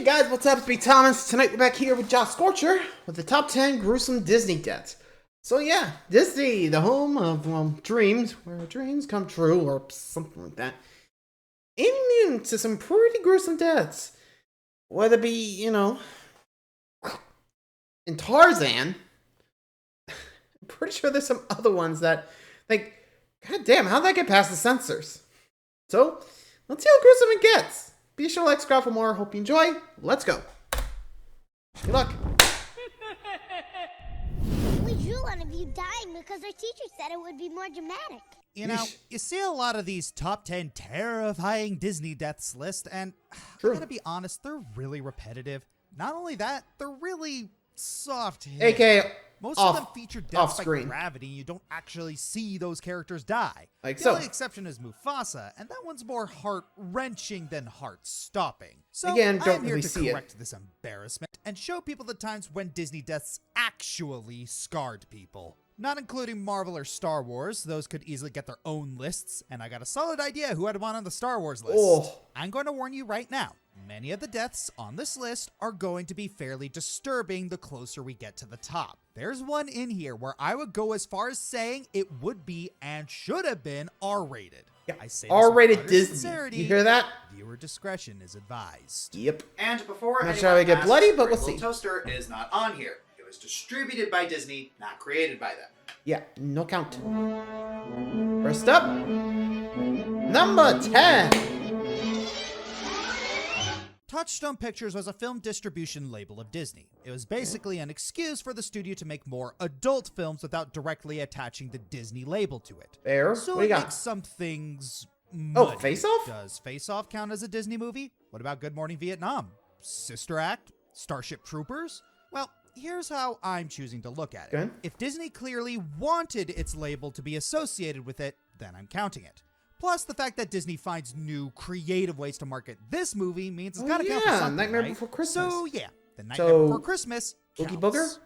guys, what's up? It's me, Thomas. Tonight we're back here with Josh Scorcher with the top 10 gruesome Disney deaths. So yeah, Disney, the home of dreams, where dreams come true, or something like that. Immune to some pretty gruesome deaths. Whether it be, you know, in Tarzan, I'm pretty sure there's some other ones that, like, god damn, how'd that get past the censors? So, let's see how gruesome it gets. Be sure to like, subscribe for more. Hope you enjoy. Let's go. Good luck. We drew one of you dying because our teacher said it would be more dramatic. You know, you see a lot of these top 10 terrifying Disney deaths list, and I gotta be honest, they're really repetitive. Not only that, they're really soft hit. AKA Most off, of them feature deaths by screen. gravity. You don't actually see those characters die. Like the so. only exception is Mufasa, and that one's more heart-wrenching than heart-stopping. So Again, don't I'm here really to see correct this embarrassment and show people the times when Disney deaths actually scarred people. Not including Marvel or Star Wars, those could easily get their own lists, and I got a solid idea who I'd want on the Star Wars list. Oh. I'm going to warn you right now, many of the deaths on this list are going to be fairly disturbing the closer we get to the top. There's one in here where I would go as far as saying it would be and should have been R-rated. Yeah. I say R-rated this with Disney. sincerity. You hear that? Viewer discretion is advised. Yep. And before Not anyone sure how we get asks, bloody, but we'll Little see. Toaster is not on here. It was distributed by Disney, not created by them. Yeah, no count. First up, number 10. Touchstone Pictures was a film distribution label of Disney. It was basically an excuse for the studio to make more adult films without directly attaching the Disney label to it. Fair. So What do it you got? makes some things Oh, muddy. Face Off? Does Face Off count as a Disney movie? What about Good Morning Vietnam? Sister Act? Starship Troopers? Well, here's how I'm choosing to look at it. Okay. If Disney clearly wanted its label to be associated with it, then I'm counting it. Plus, the fact that Disney finds new, creative ways to market this movie means it's gotta count for something, Nightmare right? Before Christmas. So, yeah, the Nightmare So, Before Christmas counts. Oogie Booger?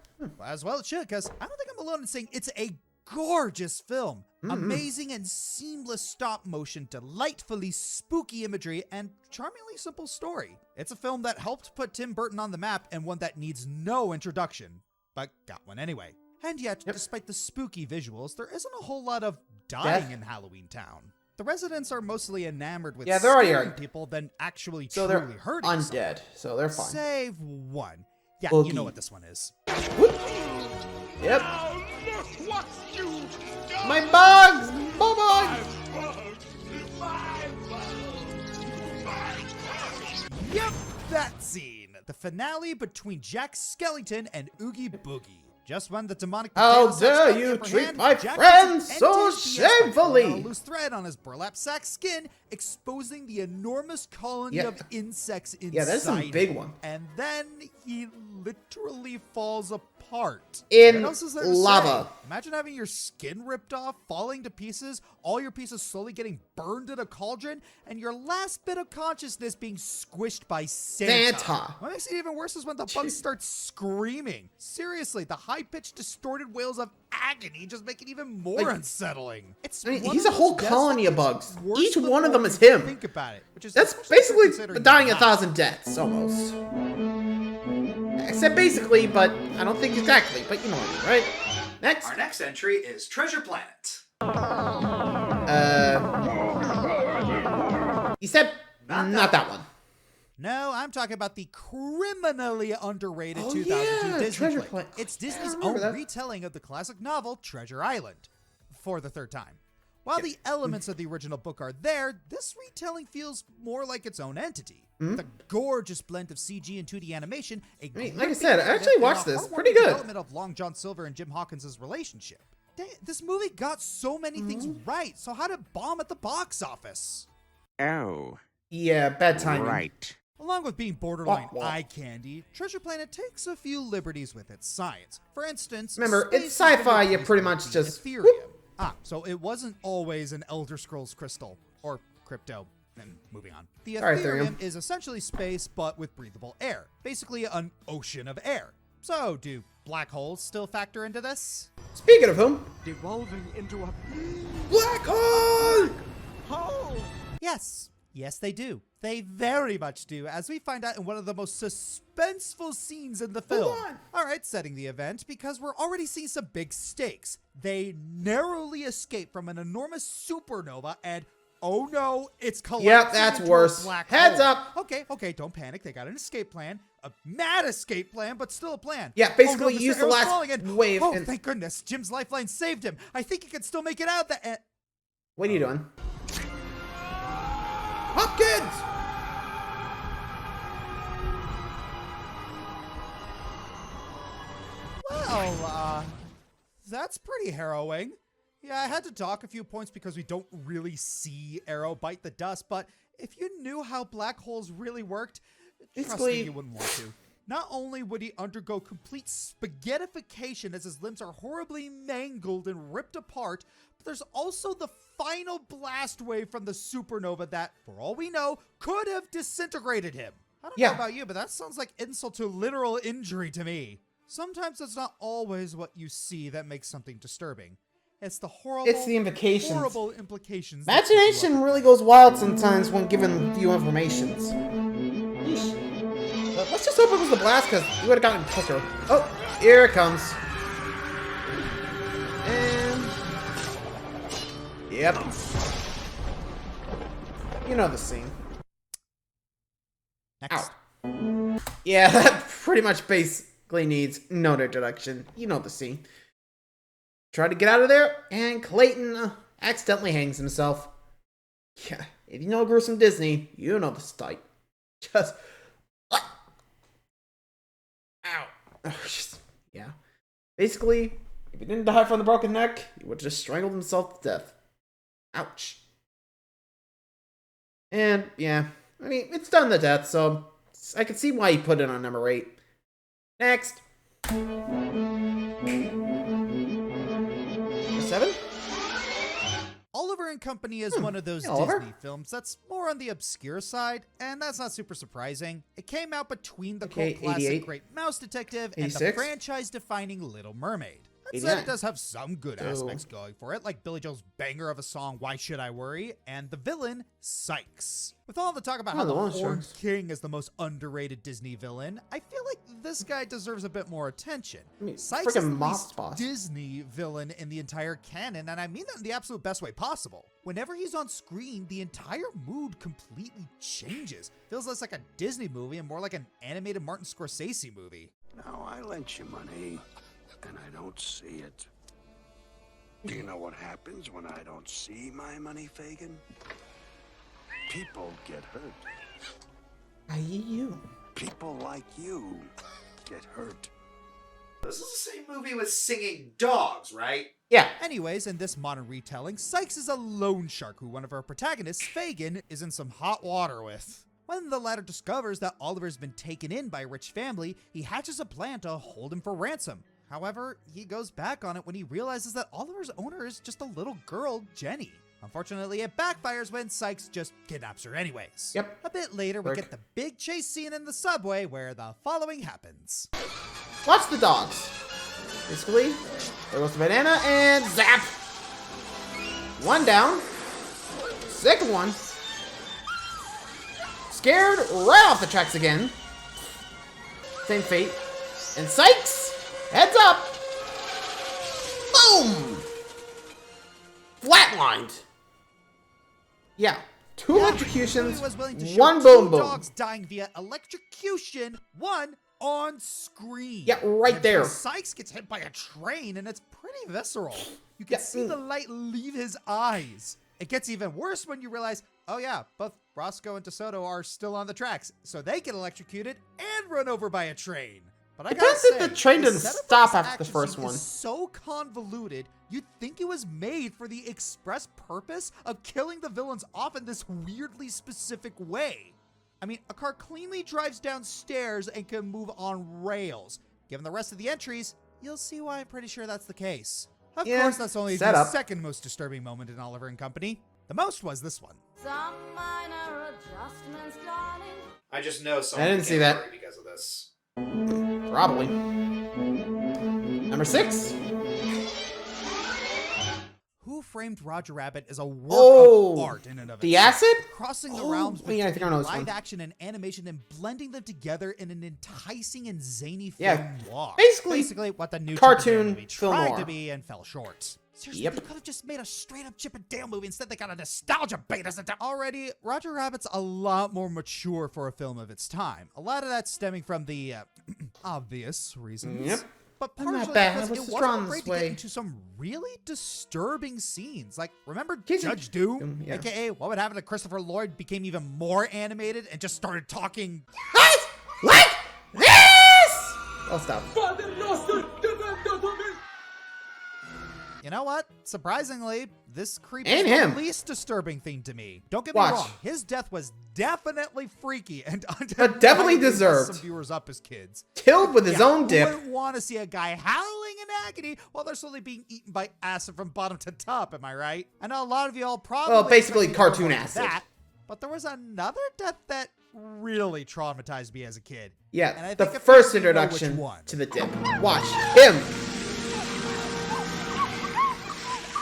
As well it should, because I don't think I'm alone in saying it's a gorgeous film. Amazing and seamless stop motion, delightfully spooky imagery, and charmingly simple story. It's a film that helped put Tim Burton on the map and one that needs no introduction, but got one anyway. And yet, despite the spooky visuals, there isn't a whole lot of dying in Halloween Town. The residents are mostly enamored with they're already scaring hurt. people than actually So truly they're hurting undead, so they're fine. Save one. Yeah, Oogie. you know what this one is. Whoop. Yep. My bugs! Bugs! Yep, that scene. The finale between Jack Skellington and Oogie Boogie. Just when the demonic How potato sack's dare got the you upper treat hand, my Jack friends gets so an NTSB by pulling shamefully. out a loose thread on his burlap sack skin, exposing the enormous colony Yeah. of insects inside. Yeah, that's some big him. one. And then he literally falls apart. In What else is there to lava. say? Imagine having your skin ripped off, falling to pieces, all your pieces slowly getting burned in a cauldron, and your last bit of consciousness being squished by Santa. What makes it even worse is when the bugs start screaming. Seriously, the high-pitched, distorted wails of agony just make it even more unsettling. It's I mean, one he's of a whole those deaths colony that of gets bugs. worse Each the one of more them is you him. Think about it, which is That's especially basically considering dying the 1,000 deaths, almost. Except basically, but I don't think exactly, but you know what I mean, right? Next. Our next entry is Treasure Planet. You said not that one. No, I'm talking about the criminally underrated Oh, 2002 yeah, Disney Treasure flick. Planet. It's Yeah, I Disney's remember own that. retelling of the classic novel Treasure Island for the third time. While the elements of the original book are there, this retelling feels more like its own entity. With a gorgeous blend of CG and 2D animation, mean, like I said, I actually watched this. Pretty good. Development of Long John Silver and Jim Hawkins' relationship. Dang, this movie got so many things right, so how did it bomb at the box office? Oh, Yeah, bad timing. right. Along with being borderline Wah, wah. eye candy, Treasure Planet takes a few liberties with its science. For instance, Remember, space it's has been sci-fi, you replaced pretty with much the just- Ethereum. whoop. So it wasn't always an Elder Scrolls crystal or crypto. And moving on. The Sorry, Ethereum Ethereum. is essentially space, but with breathable air. Basically, an ocean of air. So, do black holes still factor into this? Speaking of whom, Devolving into a black hole! hole. Yes, they do. They very much do, as we find out in one of the most suspenseful scenes in the film. Hold on. All right, setting the event, because we're already seeing some big stakes. They narrowly escape from an enormous supernova and, oh no, it's collapsing Yep, that's into worse. a black Heads hole. up. Okay, don't panic. They got an escape plan. A mad escape plan, but still a plan. Yeah, basically oh, no, Mr. use the Arrow's last falling in. wave Oh, and- thank goodness. Jim's lifeline saved him. I think he can still make it out. What are you doing? Hopkins! Well, that's pretty harrowing. Yeah, I had to dock a few points because we don't really see Arrow bite the dust, but if you knew how black holes really worked, trust me, you wouldn't want to. Not only would he undergo complete spaghettification as his limbs are horribly mangled and ripped apart, but there's also the final blast wave from the supernova that, for all we know, could have disintegrated him. I don't know about you, but that sounds like insult to literal injury to me. Sometimes it's not always what you see that makes something disturbing. It's the implications. horrible implications. that Imagination really goes wild sometimes when given few informations. Yeesh. But let's just hope it was the blast, because we would have gotten quicker. Oh, here it comes. And... Yep. You know the scene. Next. Ow. Yeah, that pretty much basically needs no introduction. You know the scene. Try to get out of there, and Clayton accidentally hangs himself. Yeah, if you know Gruesome Disney, you know the type. Just... Ow. Yeah. Basically, if he didn't die from the broken neck, he would have just strangled himself to death. Ouch. And, yeah. I mean, it's done to death, so I can see why he put it on number 8. Next. Number 7? Oliver and Company is one of those Disney films that's more on the obscure side, and that's not super surprising. It came out between the cult classic 88. Great Mouse Detective and the 86. franchise-defining Little Mermaid. That said, 89. it does have some good aspects going for it, like Billy Joel's banger of a song, Why Should I Worry, and the villain, Sykes. With all the talk about how the Horned King is the most underrated Disney villain, I feel like this guy deserves a bit more attention. I mean, Sykes is the freaking mob least boss. Disney villain in the entire canon, and I mean that in the absolute best way possible. Whenever he's on screen, the entire mood completely changes. Feels less like a Disney movie and more like an animated Martin Scorsese movie. Now, I lent you money, and I don't see it. Do you know what happens when I don't see my money, Fagin? People get hurt. You. People like you get hurt. This is the same movie with singing dogs, right? Yeah. Anyways, in this modern retelling, Sykes is a loan shark who one of our protagonists, Fagin, is in some hot water with. When the latter discovers that Oliver's been taken in by a rich family, he hatches a plan to hold him for ransom. However, he goes back on it when he realizes that Oliver's owner is just a little girl, Jenny. Unfortunately, it backfires when Sykes just kidnaps her anyways. Yep. A bit later, we get the big chase scene in the subway where the following happens. Watch the dogs. Basically, there goes the banana, and zap! One down. Second one. Scared right off the tracks again. Same fate. And Sykes, heads up. Boom! Flatlined. Yeah. Two electrocutions, Was willing to show one two boom boom. dogs dying via electrocution, one on screen. Yeah, right And there. Sykes gets hit by a train, and it's pretty visceral. You can Yeah, see the light leave his eyes. It gets even worse when you realize, oh yeah, both Roscoe and DeSoto are still on the tracks, so they get electrocuted and run over by a train. But I It gotta does that say, the train doesn't setup for stop this after the action first scene one. is so convoluted, you'd think it was made for the express purpose of killing the villains off in this weirdly specific way. I mean, a car cleanly drives downstairs and can move on rails. Given the rest of the entries, you'll see why I'm pretty sure that's the case. Of Yeah, course, that's only the setup. second most disturbing moment in Oliver and Company. The most was this one. Some minor adjustments, darling. I just know someone didn't see that. because of this. Probably. Number 6. Who framed Roger Rabbit is a work Oh, of art in and of the itself. acid? Crossing the Oh, realms yeah, I think I know between this live one. action and animation and blending them together in an enticing and zany Yeah, film noir. basically what the new cartoon movie film tried noir. to be and fell short. Seriously, Yep. they could have just made a straight-up Chip and Dale movie. Instead, they got a nostalgia bait us into. Already, Roger Rabbit's a lot more mature for a film of its time. A lot of that stemming from the obvious reasons. Yep. But I'm not partially bad. because I was it just wasn't drawn afraid this to way. get into some really disturbing scenes. Like, remember Kids- Judge Doom? yeah. AKA, what would happen if Christopher Lloyd became even more animated and just started talking? What? What? Yes! I'll stop. You know what? Surprisingly, this creep And is him. the least disturbing thing to me. Don't get me Watch. wrong. His death was definitely freaky and But definitely undeniably messed deserved. some viewers up as kids. Killed with his Yeah, own who dip. wouldn't want to see a guy howling in agony while they're slowly being eaten by acid from bottom to top, am I right? I know a lot of y'all probably Well, basically expected more cartoon than acid. that, but there was another death that really traumatized me as a kid. And I Yeah, think the a few first of you know introduction which one. to the dip. Watch him.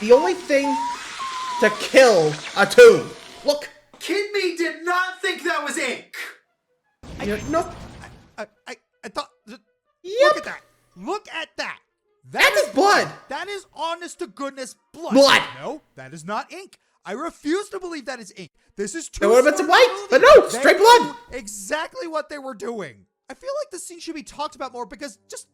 The only thing to kill a tomb. Look. Kid me did not think that was ink. Nope. I thought, Yep. look at that. Look at that. That's is his blood. That is honest to goodness blood. Blood. No, that is not ink. I refuse to believe that is ink. This is too There would have been some smart white, movie. but no, They straight blood. knew exactly what they were doing. I feel like this scene should be talked about more because just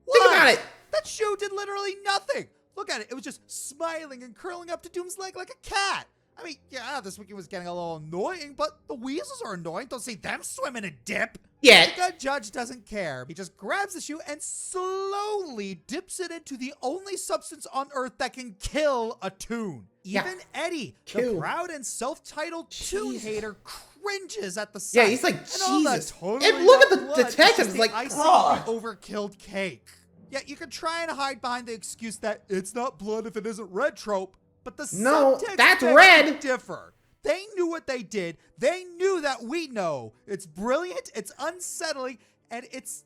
Think why? about it. That show did literally nothing. Look at it. It was just smiling and curling up to Doom's leg like a cat. I mean, yeah, this weekend was getting a little annoying, but the weasels are annoying. Don't see them swim in a dip. Yeah. The good judge doesn't care. He just grabs the shoe and slowly dips it into the only substance on Earth that can kill a toon. Yeah. Even Eddie, Cool. the proud and self-titled toon Jesus. hater, cringes at the sight. Yeah, he's like, And all that Jesus. totally And look at not the blood is detective, just it's the like, icing ugh. on the overkilled cake. Yeah, you can try and hide behind the excuse that it's not blood if it isn't red trope, but the No, subtext that's begs red. to differ. They knew what they did. They knew that we know. It's brilliant, it's unsettling, and it's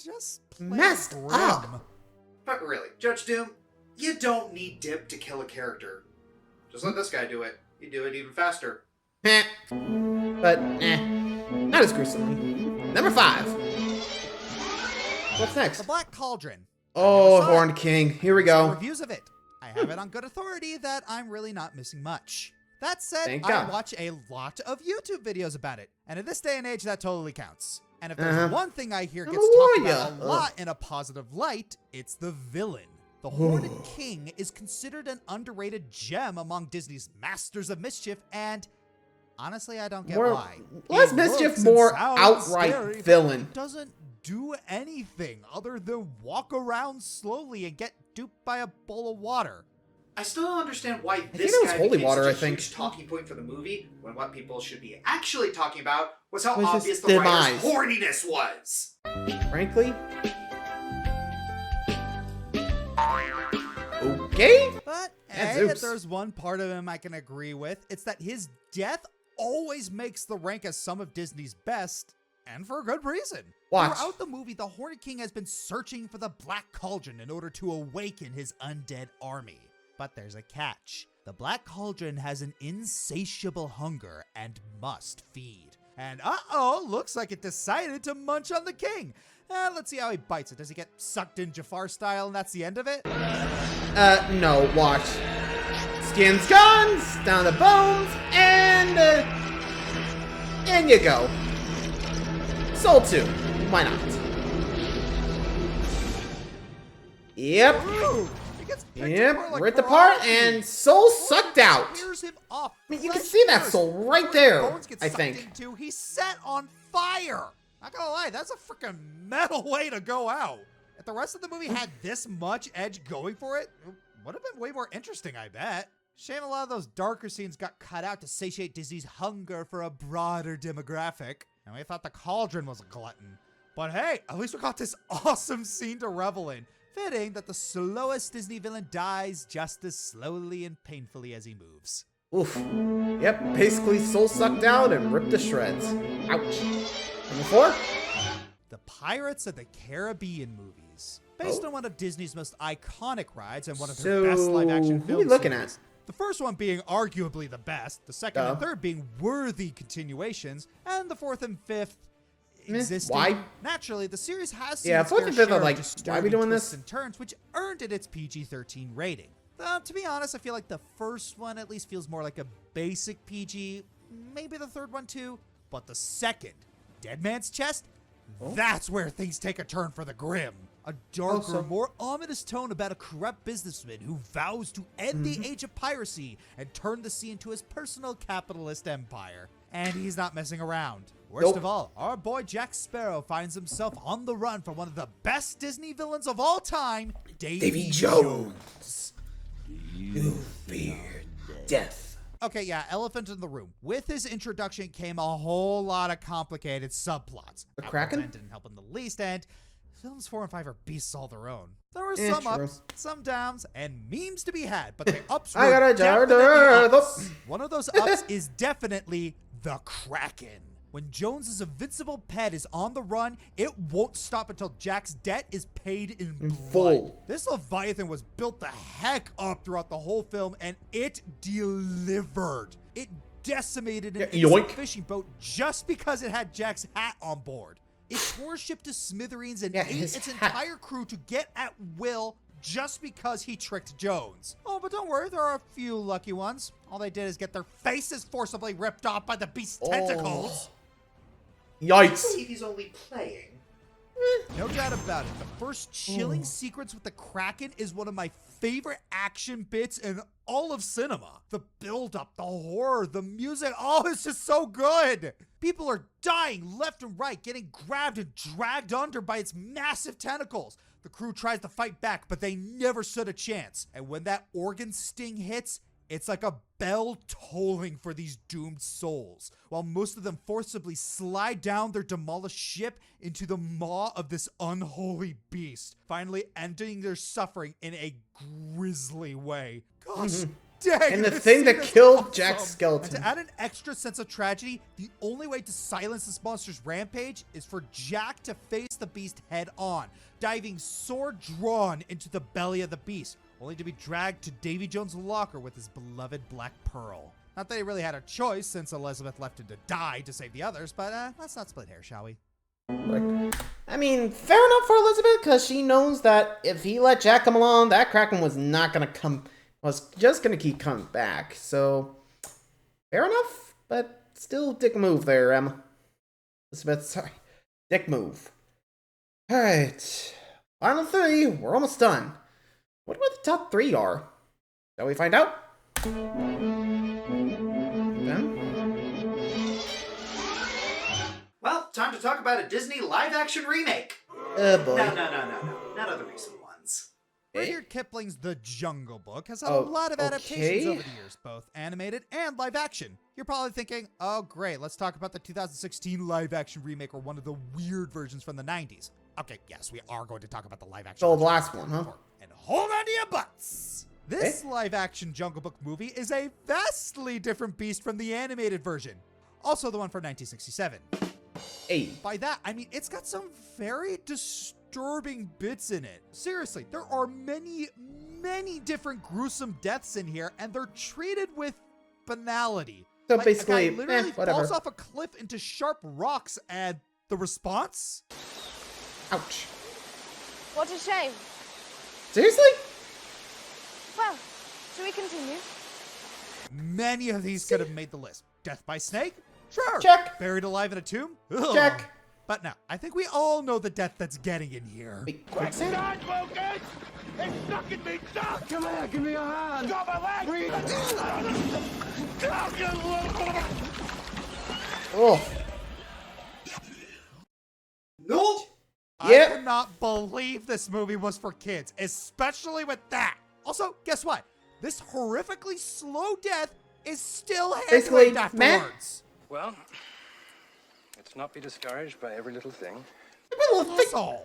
just plain Messed grim. up. But really, Judge Doom, you don't need dip to kill a character. Just let this guy do it. He'd do it even faster. Heh. But, not as gruesomely. Number 5. What's next? The Black Cauldron. Oh, I never saw it. Horned King. Here we Some go. reviews of it. I have it on good authority that I'm really not missing much. That said, Thank I God. watch a lot of YouTube videos about it. And in this day and age, that totally counts. And if there's Uh-huh. one thing I hear I'm gets a talked warrior. about a lot in a positive light, it's the villain. The Horned King is considered an underrated gem among Disney's masters of mischief, and honestly, I don't get More- why. less He mischief, looks and more sounds outright scary, but villain. he doesn't do anything other than walk around slowly and get duped by a bowl of water. I still don't understand why think this it was guy holy became water, such I a think. huge talking point for the movie, when what people should be actually talking about was how Was his obvious the writer's demise. horniness was. Frankly. Okay. But Yeah, hey, if Zeus. there's one part of him I can agree with, it's that his death always makes the rank as some of Disney's best, and for a good reason. Watch. Throughout the movie, the Horned King has been searching for the Black Cauldron in order to awaken his undead army. But there's a catch. The Black Cauldron has an insatiable hunger and must feed. And looks like it decided to munch on the king. Let's see how he bites it. Does he get sucked in Jafar style and that's the end of it? No, watch. Skins guns, down the bones, and you go. Soul 2. Why not? Yep. Ooh, he gets picked Yep, apart like ripped apart karate. and soul sucked out. Tears him off. I mean, you can Flesh see that tears. soul right His there, bones get I sucked think. into. He's set on fire. Not gonna lie, that's a freaking metal way to go out. If the rest of the movie had this much edge going for it, it would have been way more interesting, I bet. Shame a lot of those darker scenes got cut out to satiate Disney's hunger for a broader demographic. And we thought the cauldron was a glutton. But hey, at least we got this awesome scene to revel in. Fitting that the slowest Disney villain dies just as slowly and painfully as he moves. Oof. Yep, basically soul sucked out and ripped to shreds. Ouch. Number 4? The Pirates of the Caribbean movies. based Oh. on one of Disney's most iconic rides and one of So, their best live-action who films. are we looking at? The first one being arguably the best, the second and third being worthy continuations, and the fourth and fifth existing. Why? Naturally, the series has seen Yeah, its fourth fair and fifth are share of like, why are we disturbing doing twists this? and turns, which earned it its PG-13 rating. To be honest, I feel like the first one at least feels more like a basic PG, maybe the third one too, but the second, Dead Man's Chest, that's where things take a turn for the grim. A darker, more ominous tone about a corrupt businessman who vows to end the age of piracy and turn the sea into his personal capitalist empire. And he's not messing around. Worst of all, our boy Jack Sparrow finds himself on the run from one of the best Disney villains of all time, Davy Jones. You fear death. Okay, yeah, elephant in the room. With his introduction came a whole lot of complicated subplots. The Kraken? That didn't help in the least, and films 4 and 5 are beasts all their own. There were Yeah, some true. ups, some downs, and memes to be had, but the ups were I got a jar definitely of- ups. One of those ups is definitely the Kraken. When Jones's invincible pet is on the run, it won't stop until Jack's debt is paid in blood. full. This Leviathan was built the heck up throughout the whole film, and it delivered. It decimated an Yeah, innocent yoink. fishing boat just because it had Jack's hat on board. It tore ship to smithereens and Yeah, ate his its hat. entire crew to get at will just because he tricked Jones. Oh, but don't worry, there are a few lucky ones. All they did is get their faces forcibly ripped off by the beast's tentacles. Yikes. believe he's only playing. No doubt about it. The first chilling sequence with the Kraken is one of my favorite action bits in all of cinema. The build-up, the horror, the music, oh, it's just so good. People are dying left and right, getting grabbed and dragged under by its massive tentacles. The crew tries to fight back, but they never stood a chance. And when that organ sting hits, it's like a bell tolling for these doomed souls, while most of them forcibly slide down their demolished ship into the maw of this unholy beast, finally ending their suffering in a grisly way. Gosh dang, And the this thing scene that is killed awesome. Jack's skeleton. And to add an extra sense of tragedy, the only way to silence this monster's rampage is for Jack to face the beast head on, diving sword drawn into the belly of the beast, only to be dragged to Davy Jones' locker with his beloved Black Pearl. Not that he really had a choice since Elizabeth left him to die to save the others, but let's not split hairs, shall we? I mean, fair enough for Elizabeth, because she knows that if he let Jack come along, that Kraken was not gonna come, was just gonna keep coming back. So, fair enough, but still dick move there, Emma. Elizabeth, sorry. Dick move. Alright. Final 3, we're almost done. What about the top 3 are? Shall we find out? Then? Well, time to talk about a Disney live-action remake. Oh boy. No. Not of the recent ones. Rudyard Kipling's The Jungle Book has had Oh, a lot of adaptations okay. over the years, both animated and live action. You're probably thinking, oh great, let's talk about the 2016 live action remake or one of the weird versions from the 90s. Okay, yes, we are going to talk about the live action. So the version. last one, huh? And hold on to your butts! This live action Jungle Book movie is a vastly different beast from the animated version. Also the one from 1967. Hey. By that, I mean it's got some very disturbing bits in it. Seriously, there are many different gruesome deaths in here, and they're treated with banality. So Like, basically, a guy literally whatever. falls off a cliff into sharp rocks, and the response? Ouch. What a shame. Seriously? Well, shall we continue? Many of these could have made the list. Death by snake? Sure. Check. Buried alive in a tomb? Ugh. Check. But no, I think we all know the death that's getting in here. Wait, quicksand? Stop, Lucas! It's stuck in me! Stop! Come here, give me your hand! Got my leg! Oh. No! I Yep. cannot believe this movie was for kids, especially with that. Also, guess what? This horrifically slow death is still Basically, handled meh. afterwards. Well, let's not be discouraged by every little thing. So,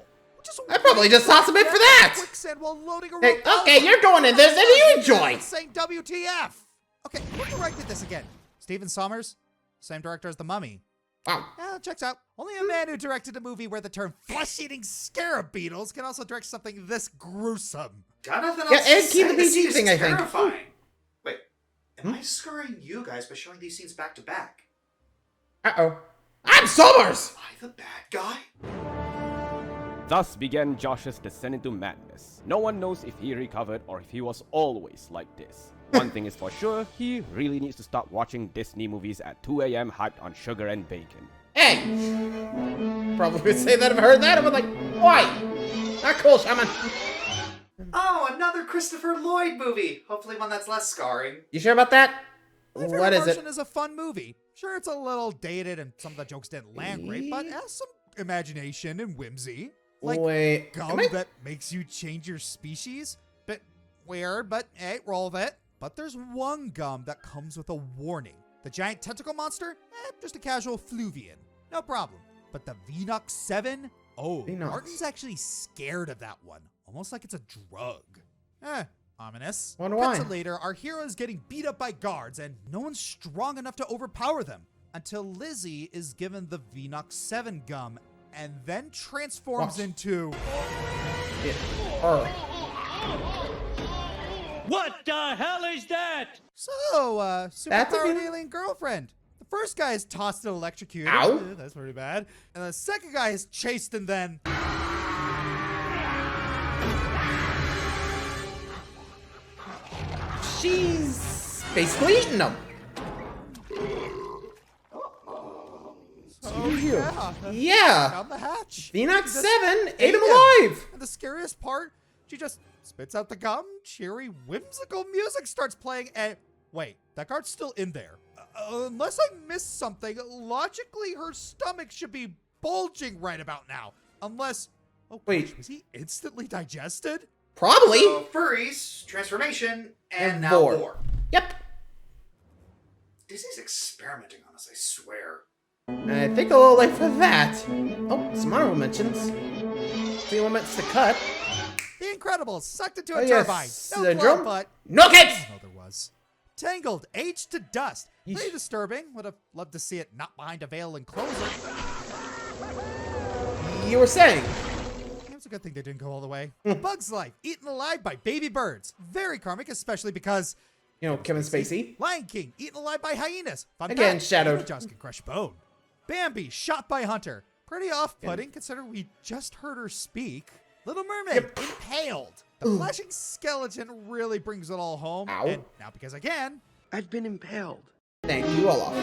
I probably just tossed him in for that. Quicksand while loading a Hey, revolver. okay, you're going in this and you enjoy. Saying WTF? Okay, who directed this again? Steven Sommers, same director as The Mummy. Wow. Yeah, checks out. Only a man who directed a movie where the term flesh-eating scarab beetles can also direct something this gruesome. Got nothing Yeah, else and to keep say. the PG This thing, is I think. terrifying. Wait, am I scarring you guys by showing these scenes back to back? Uh-oh. I'm Summers! Am I the bad guy? Thus began Josh's descent into madness. No one knows if he recovered or if he was always like this. One thing is for sure, he really needs to stop watching Disney movies at 2 a.m. hyped on sugar and bacon. Hey! Probably would say that if I heard that. I was like, why? Not cool, shaman. Oh, another Christopher Lloyd movie. Hopefully one that's less scarring. You sure about that? My favorite What is Martian it? is a fun movie. Sure, it's a little dated and some of the jokes didn't land great, but it has some imagination and whimsy. Like Wait, gum that makes you change your species. Bit weird, but hey, roll with it. But there's one gum that comes with a warning. The giant tentacle monster? Just a casual fluvian. No problem. But the Vinox 7? Oh, Vinox. Martin's actually scared of that one. Almost like it's a drug. Ominous. Wonder Cuts why. to later, our hero is getting beat up by guards, and no one's strong enough to overpower them. Until Lizzie is given the Vinox 7 gum, and then transforms Watch. into... Or, What the hell is that? So, That's a superpowered good- alien girlfriend. The first guy is tossed and electrocuted. Ow. That's pretty bad. And the second guy is chased and then... she's basically eating them. Oh, yeah. Yeah. Down the hatch. Vinox She just 7 ate him him. alive. And the scariest part, she just spits out the gum, cheery, whimsical music starts playing, and wait, that guard's still in there. Unless I missed something, logically her stomach should be bulging right about now. Unless, oh Wait. gosh, was he instantly digested? Probably. So, furries, transformation, and And now vor. war. Yep. Disney's experimenting on us, I swear. I think a little late for that. Oh, some honorable mentions. 3 limits to cut. The Incredibles sucked into a Oh, yes. turbine. No Syndrome? blood, but No kids! no, there was. Tangled, aged to dust. Yeesh. Pretty disturbing. Would have loved to see it not behind a veil and close it. You were saying. It's a good thing they didn't go all the way. Bug's Life, eaten alive by baby birds. Very karmic, especially because You know, Kevin Spacey. Lion King, eaten alive by hyenas. Fun Again, fact, shadowed. even Jaws can crush bone. Bambi, shot by Hunter. Pretty off-putting, considering we just heard her speak. Little Mermaid, impaled. The flashing skeleton really brings it all home. Ow. And now, because again, I've been impaled. Thank you, Olaf.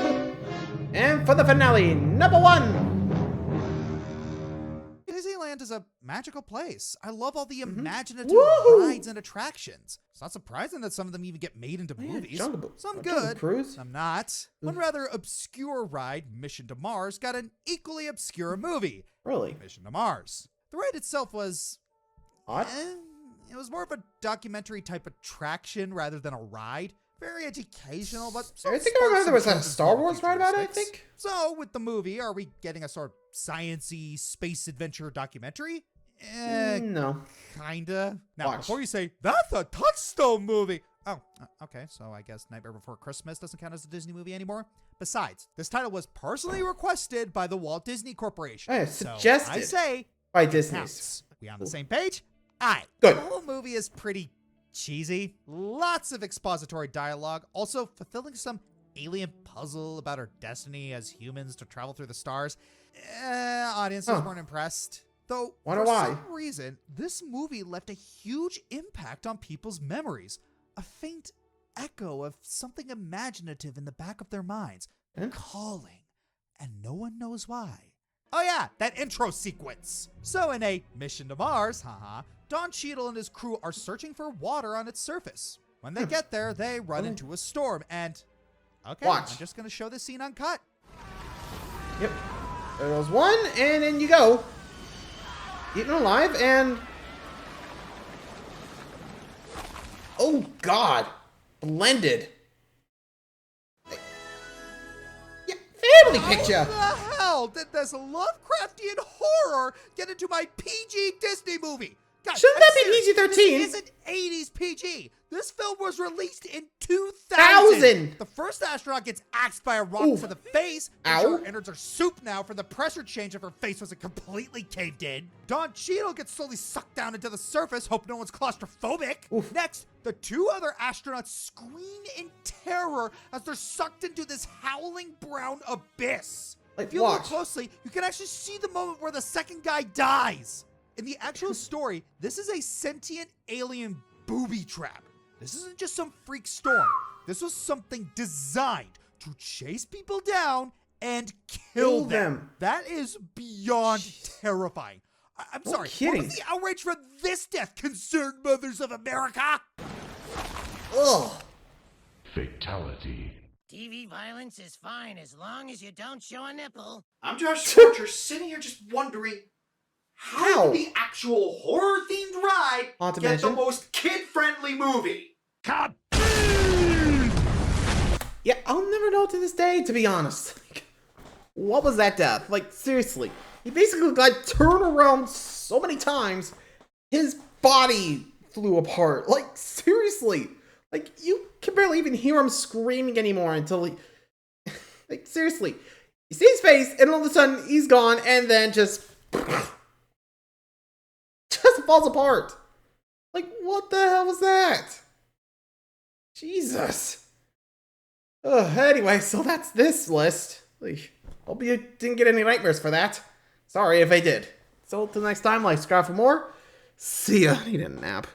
And for the finale, number 1. Disneyland is a magical place. I love all the imaginative Woohoo! rides and attractions. It's not surprising that some of them even get made into movies. Jungle Book. Some Jungle good, Cruise. some not. One rather obscure ride, Mission to Mars, got an equally obscure movie, Really? Mission to Mars. The ride itself was... What? it was more of a documentary type attraction rather than a ride. Very educational, but... I think I remember there was a Star Wars ride about it, I think. So, with the movie, are we getting a sort of science-y space adventure documentary? No. Kinda. Now, Watch. before you say, that's a Touchstone movie! Oh, okay, so I guess Nightmare Before Christmas doesn't count as a Disney movie anymore. Besides, this title was personally requested by the Walt Disney Corporation. Oh, So, suggested. I say, By Disney's. counts. We on the same page? Aye. Good. The whole movie is pretty cheesy. Lots of expository dialogue. Also fulfilling some alien puzzle about our destiny as humans to travel through the stars. Audiences Huh. weren't impressed. Though, Wonder for why. some reason, this movie left a huge impact on people's memories. A faint echo of something imaginative in the back of their minds. Huh? Calling. And no one knows why. Oh yeah, that intro sequence. So in a Mission to Mars, Don Cheadle and his crew are searching for water on its surface. When they get there, they run into a storm and... Okay, Watch. I'm just going to show this scene uncut. Yep. There goes one, and in you go. Eaten alive, and... Oh, God. Blended. Yeah, family picture. How the hell did this Lovecraftian horror get into my PG Disney movie? God, Shouldn't I'm that be serious. PG-13? This isn't 80s PG. This film was released in 2000. 1000. The first astronaut gets axed by a rock to the face. Ow. Her innards are soup now for the pressure change if her face wasn't completely caved in. Don Cheadle gets slowly sucked down into the surface. Hope no one's claustrophobic. Next, the two other astronauts scream in terror as they're sucked into this howling brown abyss. If you look closely, you can actually see the moment where the second guy dies. In the actual story, this is a sentient alien booby trap. This isn't just some freak storm. This was something designed to chase people down and kill them. That is beyond terrifying. I'm sorry. kidding. What was the outrage for this death, concerned mothers of America? Ugh. Fatality. TV violence is fine as long as you don't show a nipple. I'm Josh Scorcher, sitting here just wondering, how did the actual horror-themed ride Haunted get the Mansion? most kid-friendly movie? Cut! Yeah, I'll never know to this day, to be honest. Like, what was that death? Like, seriously. He basically got turned around so many times, his body flew apart. Like, seriously. Like, you can barely even hear him screaming anymore until he... like, seriously. You see his face, and all of a sudden, he's gone, and then just... just falls apart. Like, what the hell was that? Jesus. Anyway, so that's this list. Like, hope you didn't get any nightmares for that. Sorry if I did. So, till next time, like, subscribe for more. See ya. Need a nap.